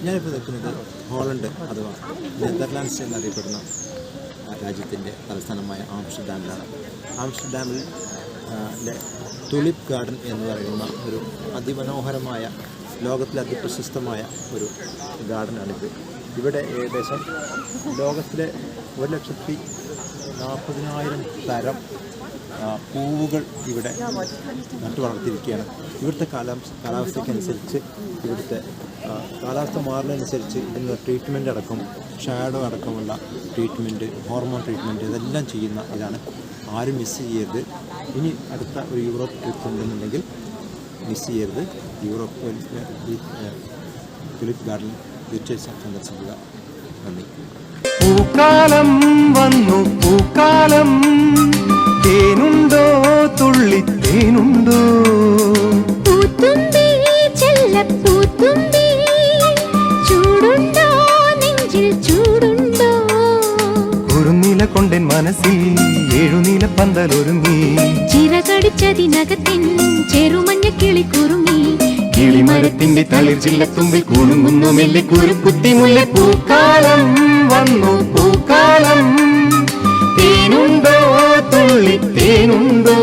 ഞാനിപ്പോൾ നിൽക്കുന്നത് ഹോളണ്ട് അഥവാ നെതർലാൻഡ്സ് എന്നറിയപ്പെടുന്ന രാജ്യത്തിൻ്റെ തലസ്ഥാനമായ ആംസ്റ്റർഡാമിലാണ്. ആംസ്റ്റർഡാമിൽ ടുലിപ്പ് ഗാർഡൻ എന്ന് പറയുന്ന ഒരു അതിമനോഹരമായ ലോകത്തിലെ അതിപ്രശസ്തമായ ഒരു ഗാർഡനാണിത്. ഇവിടെ ഏകദേശം ലോകത്തിലെ 1,40,000 തരം പൂവുകൾ ഇവിടെ നട്ടു വളർത്തിയിരിക്കുകയാണ്. ഇവിടുത്തെ കാലാവസ്ഥയ്ക്കനുസരിച്ച് ഇവിടുത്തെ കാലാവസ്ഥ മാറുന്നതനുസരിച്ച് ഇതിനുള്ള ട്രീറ്റ്മെൻ്റ് അടക്കം ഷാഡോ അടക്കമുള്ള ട്രീറ്റ്മെൻറ്റ്, ഹോർമോൺ ട്രീറ്റ്മെൻറ്റ് ഇതെല്ലാം ചെയ്യുന്ന ഇതാണ്. ആരും മിസ് ചെയ്യരുത്. ഇനി അടുത്ത ഒരു യൂറോപ്പ് ട്രിപ്പ് ഉണ്ടെന്നുണ്ടെങ്കിൽ മിസ് ചെയ്യരുത്. യൂറോപ്പ് ടുലിപ്പ് ഗാർഡൻ തീർച്ചയായും സന്ദർശിക്കുക. നന്ദി. പൂക്കാലം വന്നു, പൂക്കാലം തേനുണ്ടോ, തുള്ളി തേനുണ്ടോ, പൂത്തുമ്പി ചെല്ലപ്പൂത്തുമ്പി, ചൂടുണ്ടോ നെഞ്ചിൽ ചൂടുണ്ടോ, കുറുനില കൊണ്ടൻ മനസ്സിൽ 7 നീല പന്തലൊരുങ്ങി, ചിറകടിച്ചതിനകത്തിൻ ചെറുമഞ്ഞ കിളി കുറുങ്ങി, കിളിമരത്തിന്റെ തളിർ ചില്ലത്തുമ്പിൽ കുണുങ്ങുന്നു മെല്ലെ കുരുക്കുത്തി മുല്ല. പൂക്കാലം വന്നു, പൂക്കാലം തേനുണ്ടോ, തുള്ളി തേനുണ്ടോ.